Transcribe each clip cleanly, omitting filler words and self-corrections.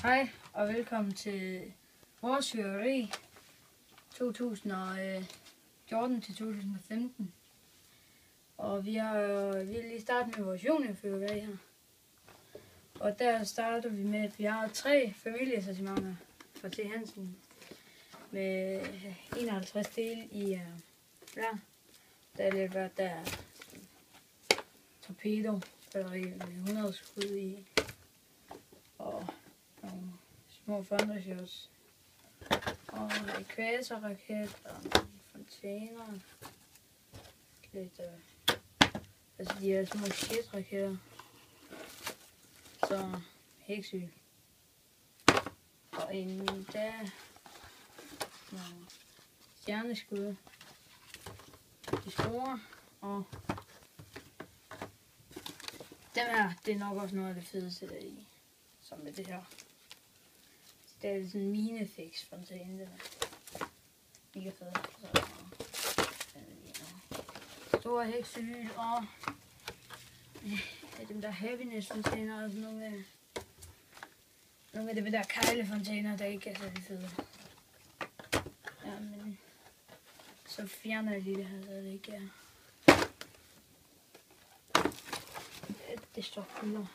Hej og velkommen til vores fyrværkeri 2014 til 2015. Og vi har lige startet med vores juniorfyrværkeri her. Og der starter vi med, at vi har 3 familiesortimenter fra T. Hansen med 51 dele i hver. Der er lidt hvert der torpedo batteri med 100 skud i. Og nogle små thundershots. Og en ekvatorraket og nogle fontæner. Lidt altså de her små shit-raketter. Så heksyg. Og en der nogle stjerneskud. De store. Og dem her, det er nok også noget af det fedeste der i. Som med det her. Det er sådan en minefix-fontæne. Det er mega fedt. Store heksehyl og dem der happiness-fontæner og sådan nogle af dem der kejlefontæner, der ikke er så fede. Ja, men så fjerner jeg lige det her, så det ikke er. Det står fylder.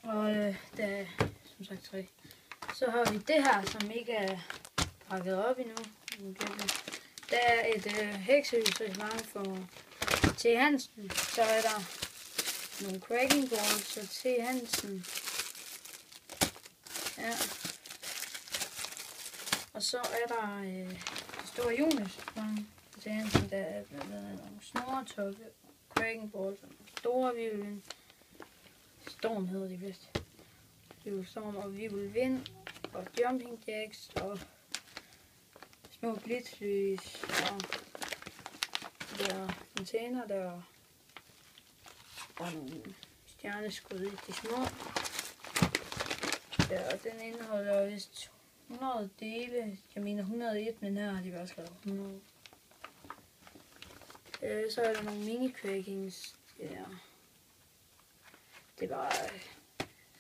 Og der er som sagt 3. Så har vi det her, som ikke er pakket op endnu. Der er et heksehyl-sortiment for T. Hansen. Så er der nogle cracking balls og T. Hansen. Ja. Og så er der det store juniorsortiment for T. Hansen. Der er blandt andet nogle snoretoppe, cracking balls og store violin. Storm hedder de vist. Storm og violin og jumping jacks og små blitzlys og der fontæner der og nogle stjerneskud i de små. Ja, og den indeholder vist 100 dele. Jeg mener 101, men her har de bare skrevet 100. Så er der nogle mini-crackings. Ja. Det var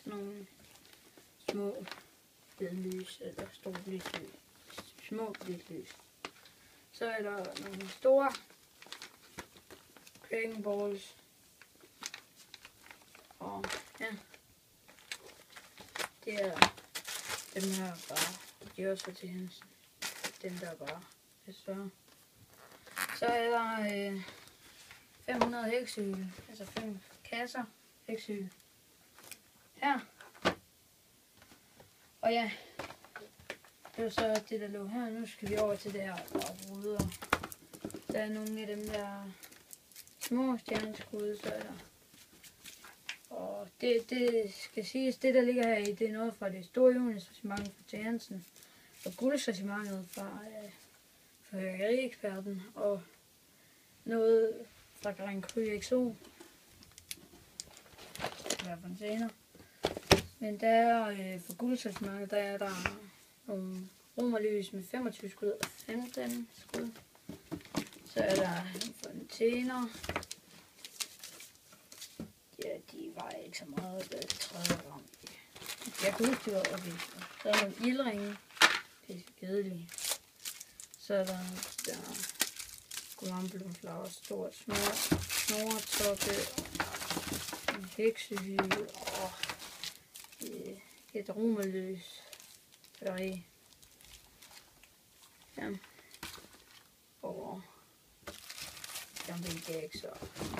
sådan nogle små blitzlys, eller store blitzlys. Små blitzlys. Så er der nogle store cracking balls. Og ja, det er dem her bare. De er også for T. Hansen. Dem der bare lidt større. Så er der 500 heksehyl, altså 5 kasser heksehyl. Her. Og ja, det var så det der lå her. Nu skal vi over til det her ruder. Der er nogle af dem der små stjerneskud, så er der. Og det skal siges, det der ligger her i, det er noget fra det store juniorsortiment fra T. Hansen. Og guldsortimentet fra fyrværkerieksperten. Og noget fra Grand Cru XO. Der er fontæner. Men der er for guldsortimentet, der er der nogle romerlys med 25 skud og 15 skud. Så er der fontæner. Ja, de var ikke så meget, der træder om. Jeg kan huske, det var oppe i. Så er der nogle ildringe. Det er kedelige. Så er der gulamblomflager, stort snoretoppe, en heksehyl og et romerlys batteri. Ja. Og jumping jacks og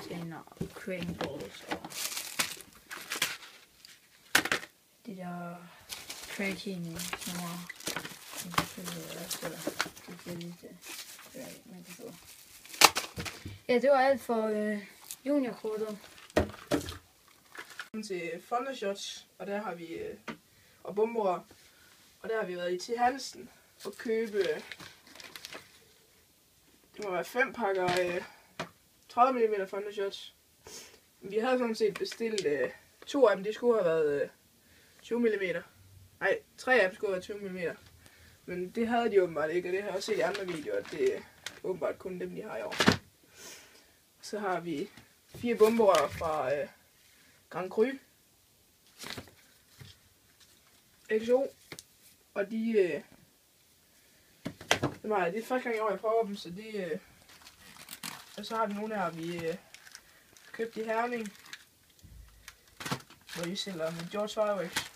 tænder og crane balls og de der cracking snore. Ja, det var alt for juniorkortet. Til thundershots, og der har vi og bomber, og der har vi været i T. Hansen og købe det må være 5 pakker 30 mm thundershots. Vi havde sådan set bestilt 2 af dem, de skulle have været 20 mm. Nej, 3 af dem skulle have været 20 mm. Men det havde de åbenbart ikke, og det har jeg også set i andre videoer, at det er åbenbart kun dem, de har i år. Så har vi 4 bomberør fra Grand Cru. XO. Og de... det er første gang i år, jeg prøver dem, så de... og så har vi nogle her, vi købte i Herning. Hvor de sælger med George Fireworks.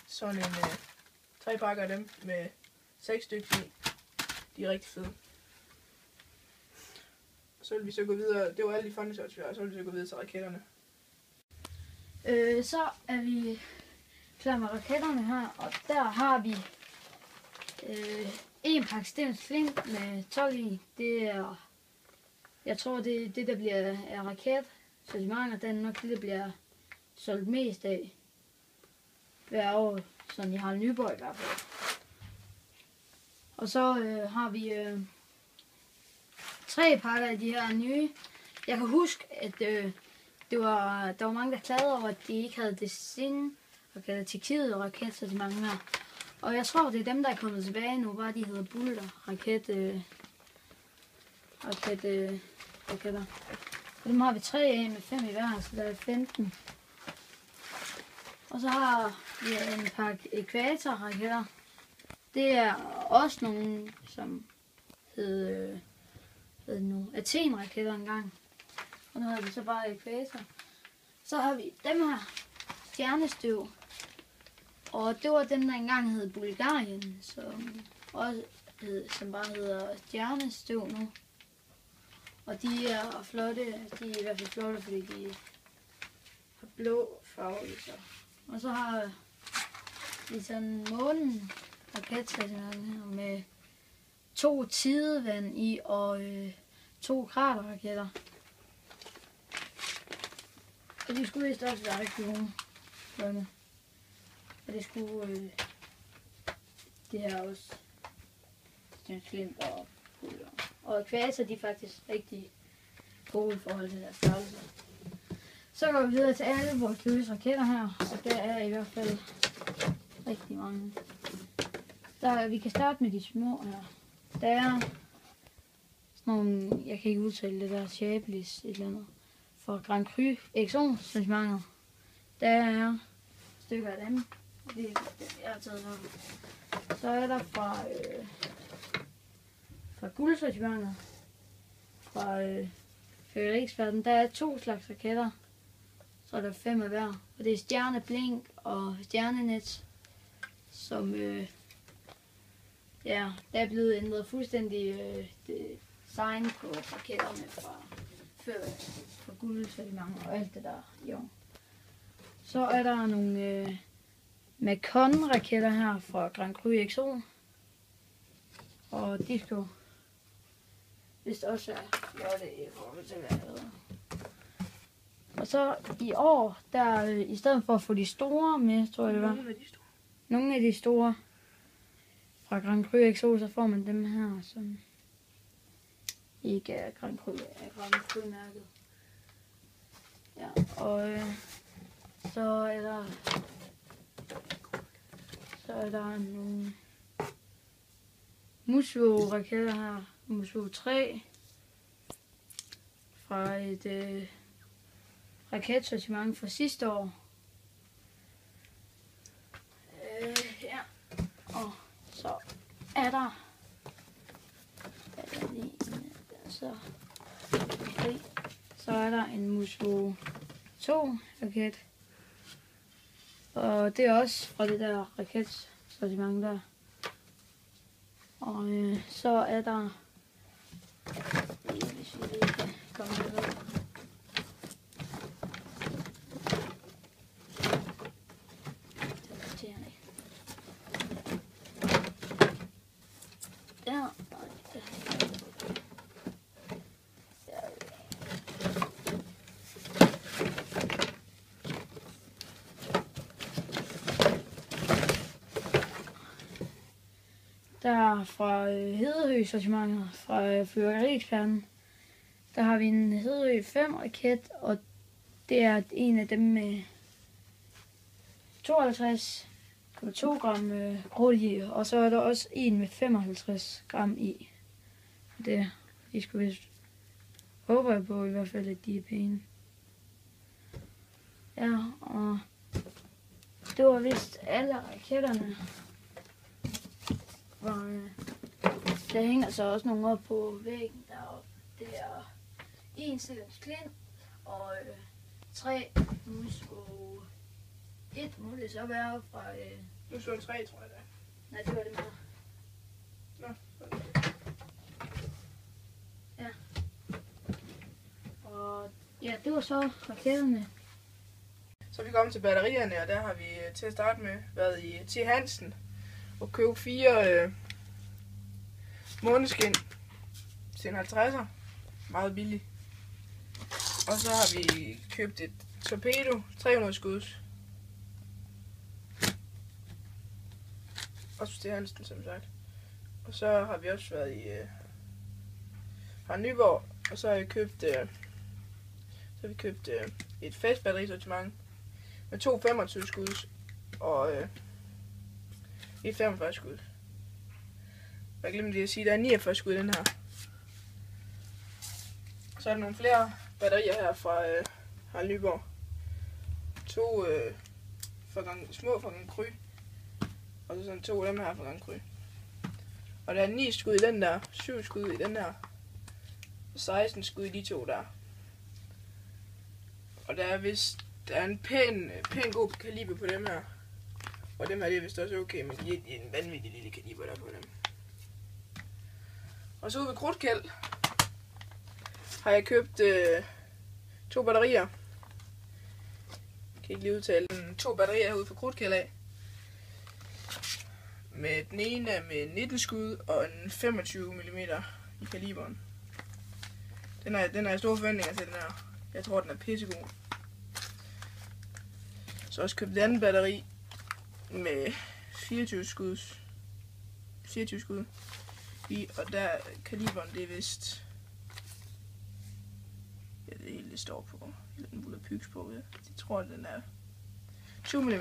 Sådan en 3 pakker af dem med 6 stykker i. De er rigtig fede. Så vil vi så gå videre. Det var alle de Thundershots, vi har. Så vil vi så gå videre til raketterne. Så er vi klar med raketterne her, og der har vi en pakke Stevns Flint med 12 i. Det er, jeg tror det der bliver af raketsortimentet, den er nok det der bliver solgt mest af hver år, sådan i Harald Nyborg i hvert fald. Og så har vi 3 pakker af de her nye. Jeg kan huske, at der var mange, der klagede over, at de ikke havde det sinde Tjekkiet og raketsortiment her. Og jeg tror, det er dem, der er kommet tilbage nu, bare de hedder Bulter raketter. Og dem har vi 3 af med 5 i hver, så der er 15. Og så har vi en pakke Ækvator-raketter. Det er også nogle, som hed nogle Athen-raketter engang. Og nu har vi så bare Ækvator. Så har vi dem her, stjernestøv. Og det var dem, der engang hed Bulgarien, som bare hedder stjernestøv nu. Og de er flotte, de er i hvert fald flotte, fordi de har blå farve i sig. Og så har vi sådan månen raketstationer med 2 tidevand i og 2 kraterraketter. Og de skulle vist også være rigtig gode. Flotte. Og det skulle det her også. Stevns Flint og Bulter. Og Ækvator, de er faktisk rigtig gode i forhold til deres størrelse. Så går vi videre til alle vores løse raketter her, og der er i hvert fald rigtig mange. Vi kan starte med de små her. Der er sådan nogle, jeg kan ikke udtale det der, Chablis et eller andet, for Grand Cru XO-sortimentet. Der er stykker af dem, det er jeg har taget her. Så er der fra guldsortimentet, fra fyrværkerieksperten, der er 2 slags raketter. Så er der 5 af hver. Og det er stjerneblink og stjernenet, som der er blevet ændret fuldstændig design på raketterne fra guldsortimentet og alt det der. Jo. Så er der nogle Macon-raketter her fra Grand Cru XO. Og de skal vist også være flotte i forhold til hvad. Og så i år, der i stedet for at få de store med, tror jeg det var. Nogle af de store fra Grand Cru XO, så får man dem her, som ikke er Grand Cru-mærket. Ja, og så er der nogle Musvåge-raketter her. Musvåge 3 fra et raketsortiment fra sidste år. Ja. Og så er der så er der en Musvåge 2 raket. Og det er også fra det der raketsortiment der. Og så er der, hvis vi lige kan komme med. Der fra Hedehøj-sortimentet, fra fyrværkerieksperten, der har vi en Hedehøj 5 raket, og det er en af dem med 52,2 gram krudt i, og så er der også en med 55 gram i. Det, de skulle vist, håber jeg på i hvert fald, at de er pæne. Ja, og det var vist alle raketterne. Der hænger så også nogle op på væggen deroppe. Det er en Stevens Klint og 3 musko. Et må det så være fra... Nu så 3, tror jeg da. Nej, det var det mere. Nå, ja. Og ja, det var så raketterne. Så er vi kommet til batterierne, og der har vi til at starte med været i T. Hansen og købt 4 måneskin til en 50'er. Meget billigt. Og så har vi købt et torpedo, 300 skuds. Også til Hansen, som sagt. Og så har vi også været i fra Nyborg, og så har vi købt et fast batterisortiment med 2 25 skuds og et 45 skud. Jeg glemte lige at sige, at der er 49 skud i den her. Så er der nogle flere batterier her fra Harald Nyborg. 2 små fra Gang Kry. Og så sådan 2 af dem her fra Gang Kry. Og der er 9 skud i den der, 7 skud i den her. Og 16 skud i de 2 der. Og der er en pæn god kaliber på dem her. Og dem her det er vist også okay, men de er en vanvittig lille kaliber der på dem. Og så ude ved Krudtkæld har jeg købt 2 batterier. Jeg kan ikke lige udtale den. 2 batterier herude fra Krudtkæld af. Med den ene er med 19 skud og en 25 mm i kaliberen. Den har jeg store forventninger til, den her. Jeg tror, den er pissegod. Så også købt det andet batteri med 24 skud i, og der kaliberen, det er vist... Ja, det hele det står på. Den buller pyks på, ja. Jeg tror, den er 20 mm.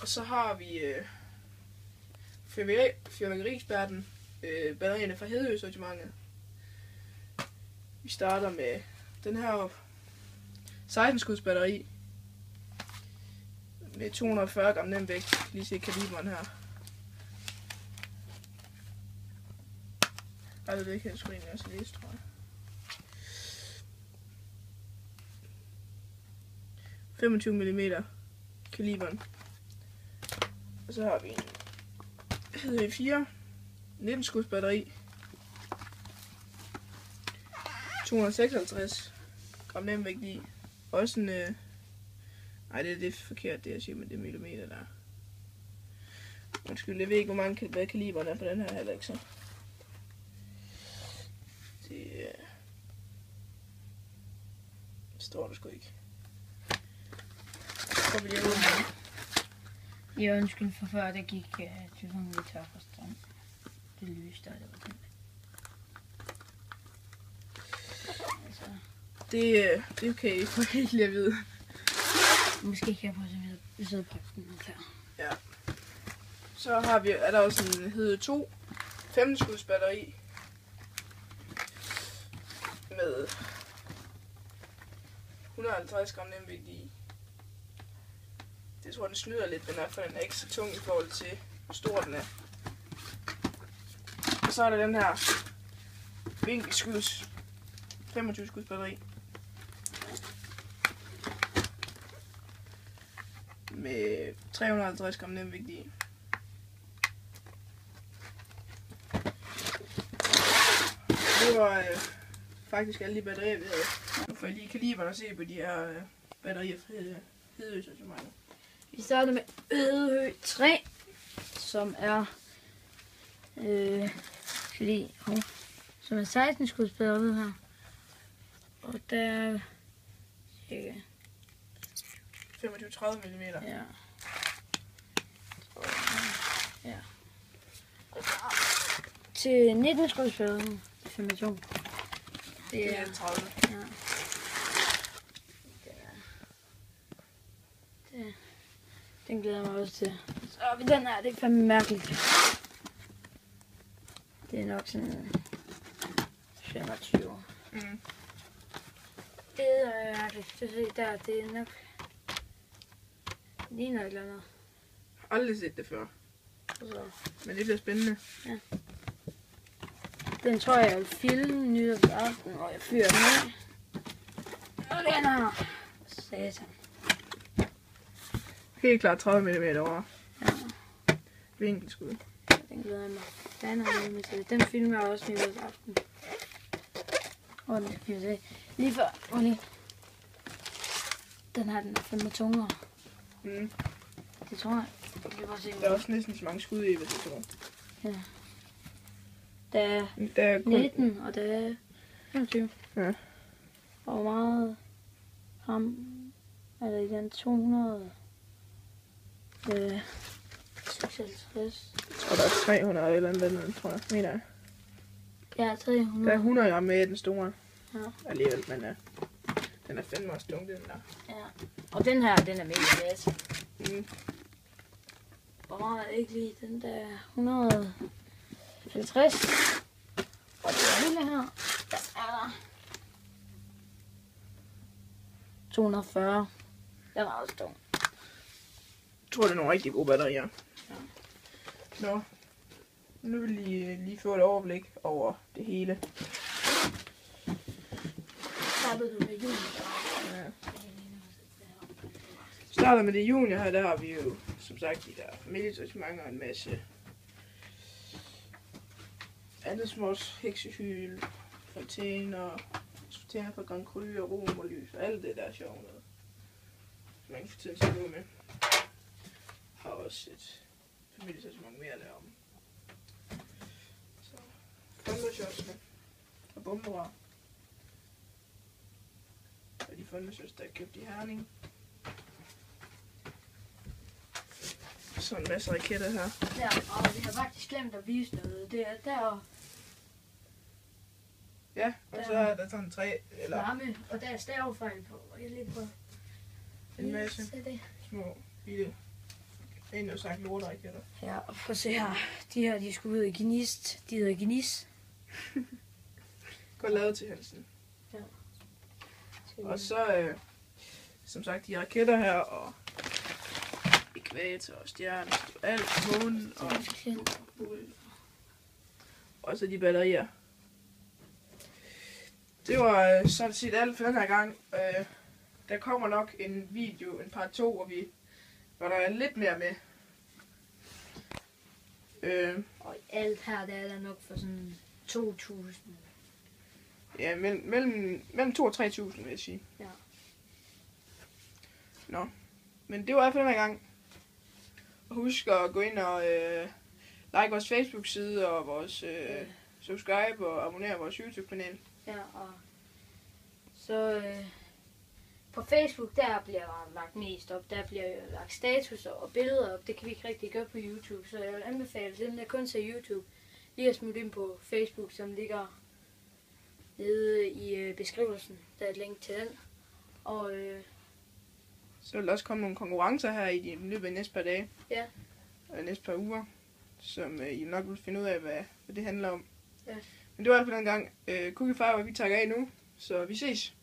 Og så har vi fyrværkerieksperten, batterierne fra Hedø-sortimentet. Vi starter med den her 16 skuds batteri med 240 gram nem vægt. Lige se kaliberen her. Ej, det kan jeg sgu egentlig også læse, tror jeg. 25 mm kaliberen. Og så har vi en Hedø 4 19 skuds batteri. 256 gram nem vægt i. Også en... Nej, det er forkert, det jeg siger, men det er millimeter der. Undskyld, jeg ved ikke, hvor mange hvad kaliberen er på den her heller ikke så. Det står der sgu ikke. Så vil jeg ud. Jeg undskyld for før, der gik telefonen lidt tør for strøm. Det lys der, det var det. Altså. Det er okay, for helt lige at vide. Måske kan jeg prøve at sidde på den her. Ja. Så er der også en Hedø 2 15 skuds batteri med 150 gram nem vægt i. Det tror jeg, den snyder lidt, den er, for den er ikke så tung i forhold til, hvor stor den er. Og så er der den her vinkelskuds 25 skuds batteri med 350 gram nem vægt i. Det var faktisk alle de batterier, vi havde. Nu får jeg lige kaliberen og se på de her batterier fra Hedø sortimentet. Vi starter med Hedø 3, som er som er 16 skuds batteri her. Og der er cirka 25-30 mm. Ja. Ja. Til 19 skuds batteri 25. Det er 30. Ja. Den glæder jeg mig også til. Så har vi den her, det er fandme mærkeligt. Det er nok sådan 25. Mm. Det er ærligt. Det der, det er nok... Ligner et eller andet. Aldrig set det før. Så. Men det bliver spændende. Ja. Den tror jeg vil filme nytårsaften, hvor jeg fyrer den af. Og den her. Satan. Helt klart 30 mm over. Ja. Vinkelskud. Den glæder jeg mig. Den er med til. Den filmer jeg også nytårsaften. Og den skal fyres af. Lige før. Lige. Den her, den er fandme tungere. Mm. Det tror jeg. Jeg bare se, Der er også næsten så mange skud i, hvis jeg tror. Ja. Der er kun... 19, og der er 25. Ja. Og hvor meget ham er der i den 200? 56. Jeg tror, der er 300 eller andet, tror jeg. Mener jeg. Ja, 300. Der er 100 gram med i den store. Ja. Alligevel, men den er fandme også tung, den der. Ja. Og den her, den er mega let. Mm. Hvor meget er det ikke lige? Den der 150. Og det hele her, der er der 240. Den er også tung. Jeg tror, det er nogle rigtig gode batterier. Ja. Nå. Nu vil I lige få et overblik over det hele. Startede du med jul? Ja. Starter med det junior her, der har vi jo, som sagt, de der familiesortimenter og en masse andet smås, heksehyl, fontæner, fontæner fra Grand Cru og rom og lys og alt det der er sjovt noget. Så man kan få tiden til at gå med. Har også et familiesortiment mere at lave om. Så fondoshotsene og bomberør. Og de fondoshots, der er købt i Herning. Så en masse raketter her. Ja, og vi har faktisk glemt at vise noget. Det er der Ja, og så er der sådan en træ, eller varme, og der er stavefejl på. Og jeg lige prøver. en masse Se det. små, bitte, egentlig sagt lorteraketter. Ja, og prøv at se her. De her, de skulle ud i gnist. De hedder gnis. Godt lavet til halsen. Ja. Og så, som sagt, de raketter her, og ekvator og stjerner, alt på månen, og så de batterier. Det var sådan set alt for den her gang. Der kommer nok en video, en part 2, hvor der er lidt mere med. Og alt her, der er der nok for sådan 2.000. Ja, mellem 2 og 3.000, vil jeg sige. Ja. Nå, men det var alt for den her gang. Og husk at gå ind og like vores Facebook-side og vores subscribe og abonnere vores YouTube-kanal. Ja, og så på Facebook, der bliver der lagt mest op. Der bliver lagt statuser og billeder op. Det kan vi ikke rigtig gøre på YouTube, så jeg vil anbefale dem, der kun ser YouTube, lige at smutte ind på Facebook, som ligger nede i beskrivelsen. Der er et link til den. Og så vil der også komme nogle konkurrencer her i løbet af næste par dage. Ja. Og næste par uger, som I nok vil finde ud af, hvad det handler om. Ja. Men det var alt for den gang. Cookie Fiber, vi takker af nu, så vi ses.